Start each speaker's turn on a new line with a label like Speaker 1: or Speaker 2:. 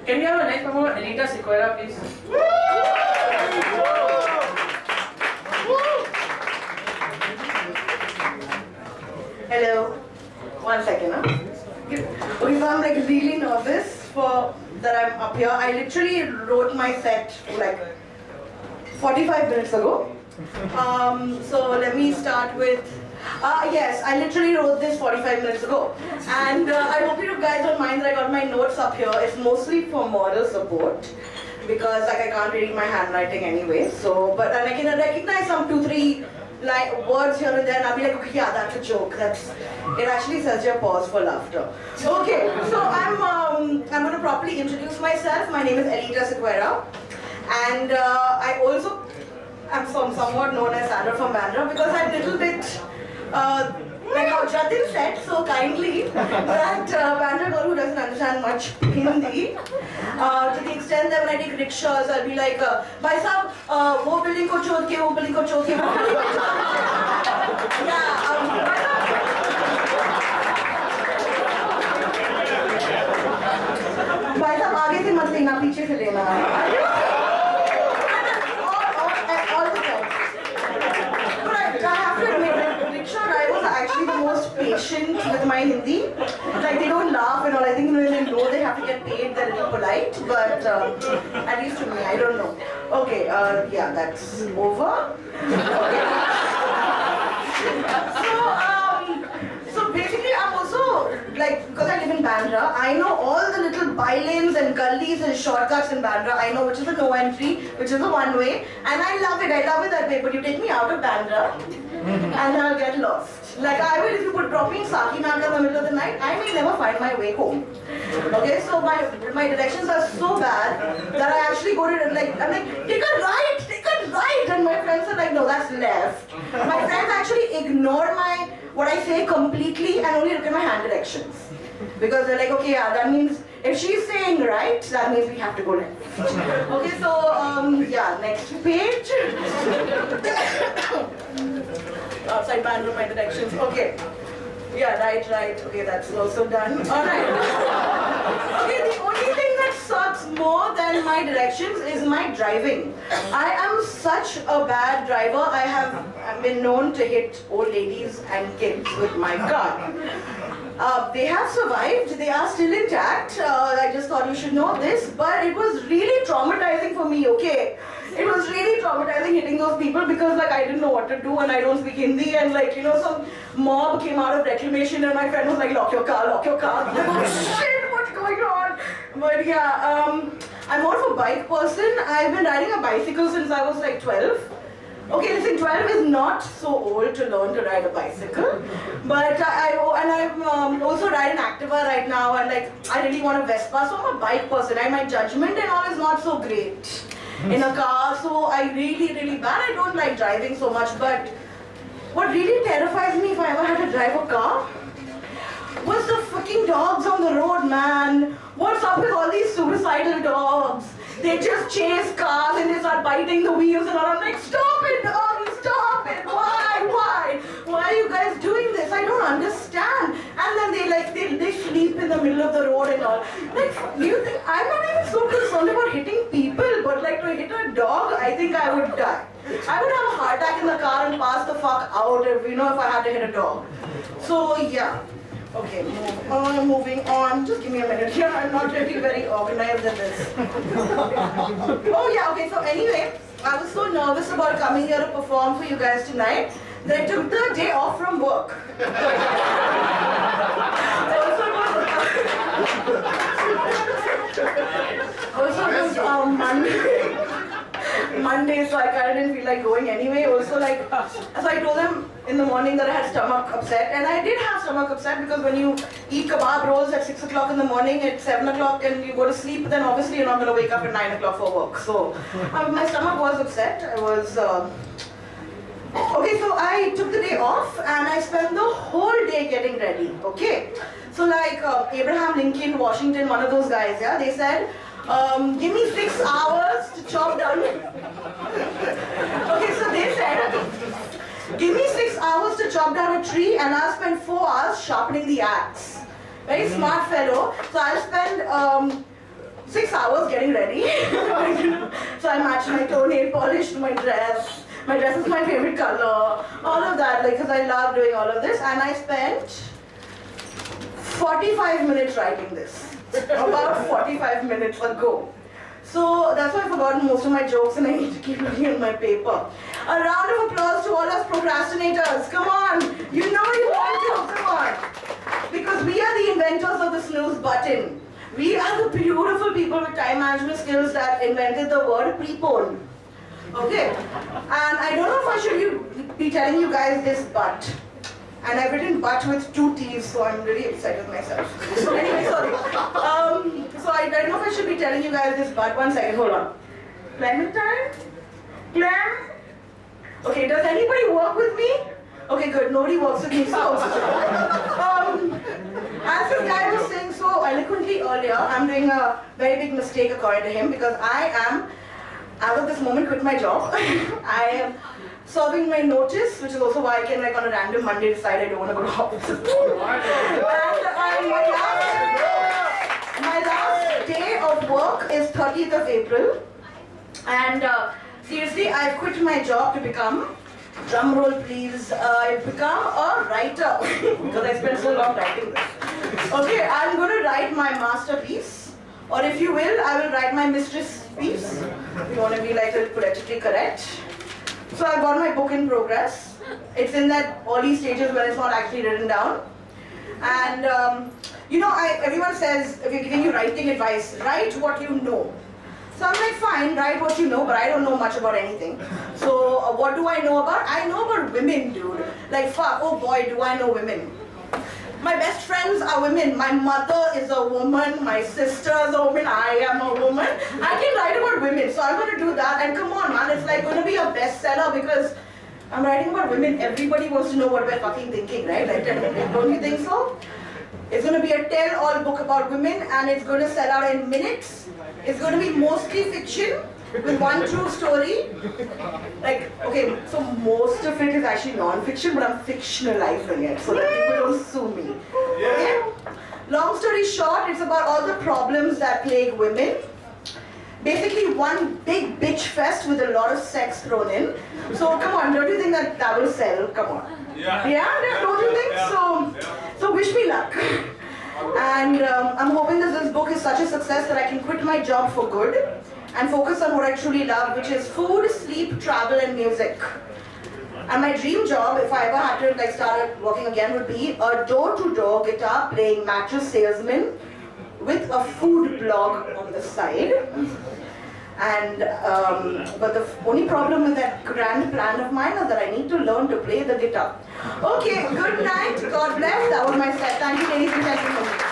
Speaker 1: Can we have a nice performer, Anita Sequeira, please?
Speaker 2: Hello. 1 second, huh? Okay, so I'm like really nervous that I'm up here. I literally wrote my set like 45 minutes ago. So let me start with, yes, I literally wrote this 45 minutes ago. And I hope you guys don't mind that I got my notes up here. It's mostly for moral support because like I can't read my handwriting anyway. So, but I can recognize some 2-3 like words here and there, and I'll be like, okay, yeah, that's a joke. It actually says your pause for laughter. Okay, so I'm going to properly introduce myself. My name is Anita Sequeira, and I also am somewhat known as Sandra from Bandra because I'm a little bit like how Jatin said so kindly that Bandra girl who doesn't understand much Hindi, to the extent that when I take rickshaws, I'll be like, "Bhai sahab, wo building ko chod ke, wo building ko chod ke, wo building ko chod ke." Yeah. भाई साहब आगे से मत लेना, पीछे से लेना. All the time. But I have to admit that rickshaw drivers are actually the most patient with my Hindi. Like they don't laugh and all. I think when they know they have to get paid, they're a little polite. But at least to me, I don't know. Okay, yeah, that's over. Okay. So basically, I'm also like, because I live in Bandra, I know all the little by-lanes and gullies and shortcuts in Bandra. I know which is the no entry, which is the one way, and I love it. I love it that way. But you take me out of Bandra, and I'll get lost. Like I will, if you put drop me in Sakinaka in the middle of the night, I may never find my way home. Okay, so my directions are so bad that I actually go to like I'm like take a right, and my friends are like no, that's left. My friends actually ignore what I say completely and only look at my hand directions. Because they're like, okay, yeah, that means if she's saying right, that means we have to go left. Okay, so, yeah, next page. Outside Bandra, my directions. Okay. Yeah, right. Okay, that's also done. Alright. Okay, the only thing that sucks more than my directions is my driving. I am such a bad driver. I've been known to hit old ladies and kids with my car. They have survived, they are still intact. I just thought you should know this, but it was really traumatizing for me, okay? It was really traumatizing hitting those people because like I didn't know what to do and I don't speak Hindi and like, you know, some mob came out of reclamation and my friend was like, lock your car. I'm like, oh shit, what's going on? But yeah, I'm more of a bike person. I've been riding a bicycle since I was like 12. Okay, listen, 12 is not so old to learn to ride a bicycle, but I'm also riding Activa right now, and like I really want a Vespa, so I'm a bike person, and my judgment and all is not so great in a car, so I really bad. I don't like driving so much, but what really terrifies me if I ever had to drive a car was the fucking dogs on the road, man. What's up with all these suicidal dogs? They just chase cars and they start biting the wheels and all. I'm like, stop it, dog, stop it. Why? Why are you guys doing this? I don't understand. And then they sleep in the middle of the road and all. Like, do you think I'm not even so concerned about hitting people, but like to hit a dog, I think I would die. I would have a heart attack in the car and pass the fuck out if I had to hit a dog. So yeah. Okay, moving on. Just give me a minute here. I'm not really very organized in this. Oh yeah, okay, so anyway, I was so nervous about coming here to perform for you guys tonight that I took the day off from work. Also, it was Monday, so I kind of didn't feel like going anyway. Also, like, so I told them in the morning that I had stomach upset, and I did have stomach upset because when you eat kebab rolls at 6 o'clock in the morning, at 7 o'clock, and you go to sleep, then obviously you're not going to wake up at 9 o'clock for work. So my stomach was upset. I was okay. So I took the day off, and I spent the whole day getting ready. Okay, so like Abraham Lincoln, Washington, one of those guys, yeah, they said. Give me 6 hours to chop down. Okay, so they said, give me 6 hours to chop down a tree and I'll spend 4 hours sharpening the axe. Very smart fellow. So I'll spend 6 hours getting ready. So I matched my toenail polish to my dress. My dress is my favorite color. All of that, like, because I love doing all of this. And I spent 45 minutes writing this. About 45 minutes ago. So that's why I've forgotten most of my jokes and I need to keep looking at my paper. A round of applause to all us procrastinators. Come on. You know you want to. Come on. Because we are the inventors of the snooze button. We are the beautiful people with time management skills that invented the word prepone. Okay? And I don't know if I should be telling you guys this but. And I've written but with 2 T's, so I'm really upset with myself. Anyway, sorry. So I don't know if I should be telling you guys this but. One second, hold on. Clementine? Clem? Okay, does anybody work with me? Okay, good. Nobody works with me. So, as this guy was saying so eloquently earlier, I'm doing a very big mistake according to him because I am, as of this moment, quit my job. I am serving my notice, which is also why I can, like, on a random Monday decide I don't want to go to office. And my last day of work is 30th of April. And seriously, I quit my job to become, drum roll please, I've become a writer because I spent so long writing this. Okay, I'm going to write my masterpiece, or if you will, I will write my mistress piece, if you want to be like a little politically correct. So I've got my book in progress. It's in that early stages where it's not actually written down. And you know, everyone says, if you're giving you writing advice, write what you know. So I'm like, fine, write what you know, but I don't know much about anything. So what do I know about? I know about women, dude. Like, fuck, oh boy, do I know women. My best friends are women. My mother is a woman. My sister is a woman. I am a woman. I can write about women. So I'm going to do that. And come on, man, it's like going to be a bestseller because I'm writing about women. Everybody wants to know what we're fucking thinking, right? Like, don't you think so? It's going to be a tell-all book about women and it's going to sell out in minutes. It's going to be mostly fiction with one true story. Like, okay, so most of it is actually non-fiction, but I'm fictionalizing it so that people don't sue me. Okay? Long story short, it's about all the problems that plague women. Basically one big bitch fest with a lot of sex thrown in. So come on, don't you think that will sell? Come on.
Speaker 3: Yeah.
Speaker 2: Yeah, don't you think? So wish me luck. And I'm hoping that this book is such a success that I can quit my job for good and focus on what I truly love, which is food, sleep, travel, and music. And my dream job, if I ever had to like start working again, would be a door-to-door guitar playing mattress salesman with a food blog on the side. And but the only problem with that grand plan of mine is that I need to learn to play the guitar. Okay, good night. God bless. That was my set. Thank you, ladies and gentlemen.